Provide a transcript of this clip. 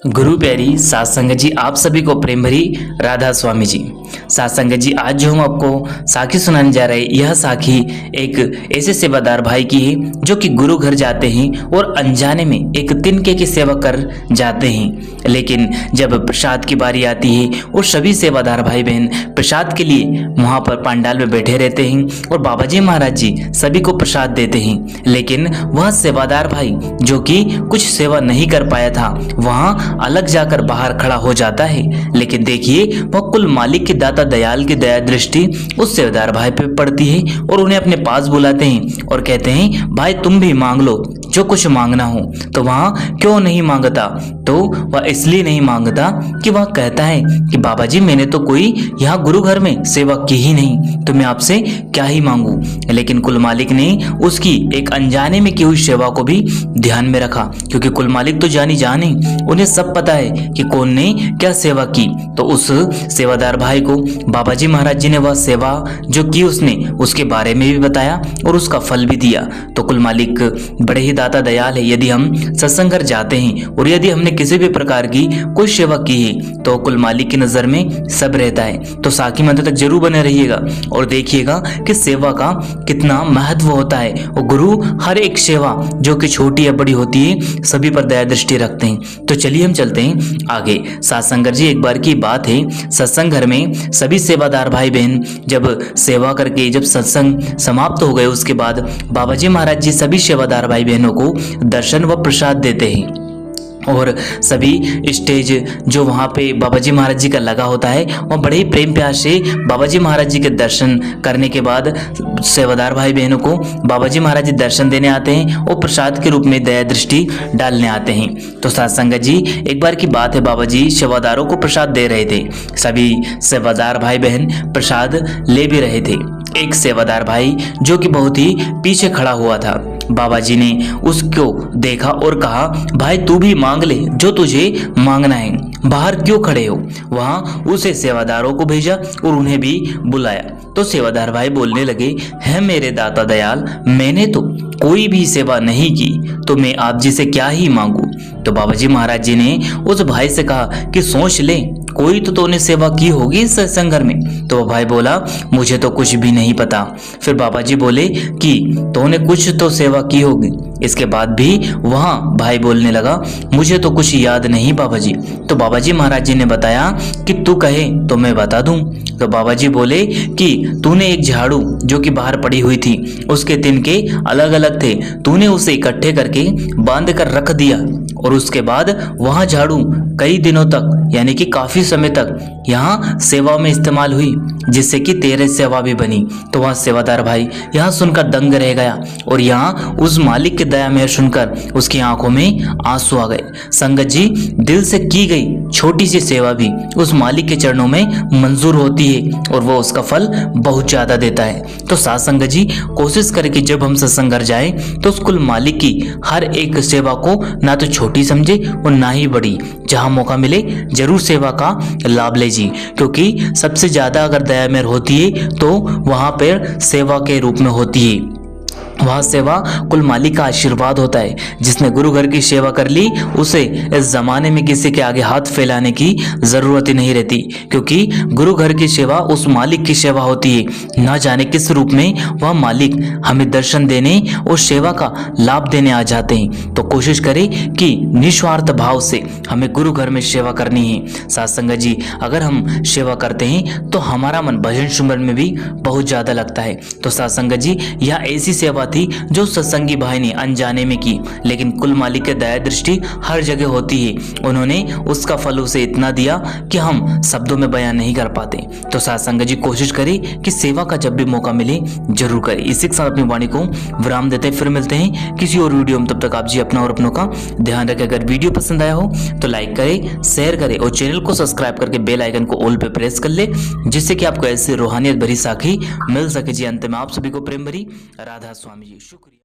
गुरु प्यारी सात संगत जी, आप सभी को प्रेम भरी राधा स्वामी जी। सात संगत जी, आज जो हम आपको साखी सुनाने जा रहे हैं, यह साखी एक ऐसे सेवादार भाई की है जो कि गुरु घर जाते हैं और अनजाने में एक तिनके की सेवा कर जाते हैं। लेकिन जब प्रसाद की बारी आती है और सभी सेवादार भाई बहन प्रसाद के लिए वहां पर पंडाल में बैठे रहते हैं और बाबा जी महाराज जी सभी को प्रसाद देते हैं, लेकिन वह सेवादार भाई जो कि कुछ सेवा नहीं कर पाया था वहां अलग जाकर बाहर खड़ा हो जाता है। लेकिन देखिए, वह कुल मालिक के दाता दयाल की दया दृष्टि उस सेवादार भाई पे पड़ती है और उन्हें अपने पास बुलाते हैं और कहते हैं, भाई तुम भी मांग लो जो कुछ मांगना हो। तो वहां क्यों नहीं मांगता? तो वह इसलिए नहीं मांगता कि वह कहता है कि बाबा जी, मैंने तो कोई यहाँ गुरु घर में सेवा की ही नहीं, तो मैं आपसे क्या ही मांगू। लेकिन कुल मालिक ने उसकी एक अनजाने में की हुई सेवा को भी ध्यान में रखा, क्योंकि कुल मालिक तो जानी जाने, उन्हें सब पता है कि कौन ने क्या सेवा की। तो उस सेवादार भाई को बाबा जी महाराज जी ने वह सेवा जो की उसने उसके बारे में भी बताया और उसका फल भी दिया। तो कुल मालिक बड़े ही दाता दयाल है। यदि हम सत्संग घर जाते हैं और यदि हमने किसी भी प्रकार की कोई सेवा की है तो कुल मालिक की नजर में सब रहता है। तो साखी मंत्र तक जरूर बने रहिएगा और देखिएगा कि सेवा का कितना महत्व होता है। और गुरु हर एक सेवा जो कि छोटी या बड़ी होती है सभी पर दया दृष्टि रखते हैं। तो चलिए हम चलते हैं आगे। सत्संग जी, एक बार की बात है, सत्संग घर में सभी सेवादार भाई बहन जब सेवा करके जब सत्संग समाप्त हो गए उसके बाद बाबा जी महाराज जी सभी सेवादार भाई बहनों को दर्शन व प्रसाद देते हैं। और सभी स्टेज जो वहाँ पे बाबा जी महाराज जी का लगा होता है वह बड़े ही प्रेम प्यार से बाबा जी महाराज जी के दर्शन करने के बाद सेवादार भाई बहनों को बाबा जी महाराज जी दर्शन देने आते हैं और प्रसाद के रूप में दया दृष्टि डालने आते हैं। तो साथ संगत जी, एक बार की बात है, बाबा जी सेवादारों को प्रसाद दे रहे थे। सभी सेवादार भाई बहन प्रसाद ले भी रहे थे। एक सेवादार भाई जो कि बहुत ही पीछे खड़ा हुआ था, बाबा जी ने उसको देखा और कहा, भाई तू भी मांग ले जो तुझे मांगना है, बाहर क्यों खड़े हो। वहां उसे सेवादारों को भेजा और उन्हें भी बुलाया। तो सेवादार भाई बोलने लगे, है मेरे दाता दयाल, मैंने तो कोई भी सेवा नहीं की, तो मैं आप जी से क्या ही मांगू। तो बाबा जी महाराज जी ने उस भाई से कहा कि सोच ले, कोई तो तूने सेवा की होगी इस सत्संग घर में। तो वह भाई बोला, मुझे तो कुछ भी नहीं पता। फिर बाबा जी बोले कि तूने कुछ तो सेवा की होगी। इसके बाद भी वहां भाई बोलने लगा, मुझे तो कुछ याद नहीं बाबा जी। तो बाबा जी महाराज जी ने बताया कि तू कहे तो मैं बता दूं। तो बाबा जी बोले कि तूने एक झाड़ू जो कि बाहर पड़ी हुई थी उसके तिनके अलग अलग थे, तूने उसे इकट्ठे करके बांध कर रख दिया और उसके बाद वहां झाड़ू कई दिनों तक यानी कि काफी समय तक यहाँ सेवा में इस्तेमाल हुई, जिससे कि तेरे सेवा भी बनी। तो वह सेवादार भाई यहाँ सुनकर दंग रह गया और यहाँ उस मालिक की दया मेहर सुनकर उसकी आंखों में आंसू आ गए। संगत जी, दिल से की गई छोटी सी सेवा भी उस मालिक के चरणों में मंजूर होती है और वो उसका फल बहुत ज्यादा देता है। तो साथ संगत जी, कोशिश करें कि जब हम सत्संग घर जाए तो उस कुल मालिक की हर एक सेवा को ना तो छोटी समझे और ना ही बड़ी, जहां मौका मिले जरूर सेवा का लाभ ले जी, क्योंकि सबसे ज्यादा अगर दया मेहर होती है तो वहां पर सेवा के रूप में होती है। वह सेवा कुल मालिक का आशीर्वाद होता है। जिसने गुरु घर की सेवा कर ली उसे इस जमाने में किसी के आगे हाथ फैलाने की जरूरत ही नहीं रहती, क्योंकि गुरु घर की सेवा उस मालिक की सेवा होती है। ना जाने किस रूप में वह मालिक हमें दर्शन देने और सेवा का लाभ देने आ जाते हैं। तो कोशिश करें कि निस्वार्थ भाव से हमें गुरु घर में सेवा करनी है। साथ संगत जी, अगर हम सेवा करते हैं तो हमारा मन भजन सुमरन में भी बहुत ज्यादा लगता है। तो साथ संगत जी, यह ऐसी सेवा थी जो सत्संगी भाई ने अनजाने में की, लेकिन कुल मालिक के दया दृष्टि हर जगह होती है। उन्होंने उसका फल उसे इतना दिया कि हम शब्दों में बयान नहीं कर पाते। तो साथ संगत जी, कोशिश करें कि सेवा का जब भी मौका मिले जरूर करें। इसी के साथ अपनी वाणी को विराम देते फिर मिलते हैं किसी और वीडियो में। तब तक आप जी अपना और अपनों का ध्यान रखें। अगर वीडियो पसंद आया हो तो लाइक करें, शेयर करें और चैनल को सब्सक्राइब करके बेल आइकन को ऑल पे प्रेस कर ले, जिससे कि आपको ऐसी रूहानियत भरी साखी मिल सके जी। अंत में आप सभी को प्रेम भरी राधा स्वामी जी। शुक्रिया।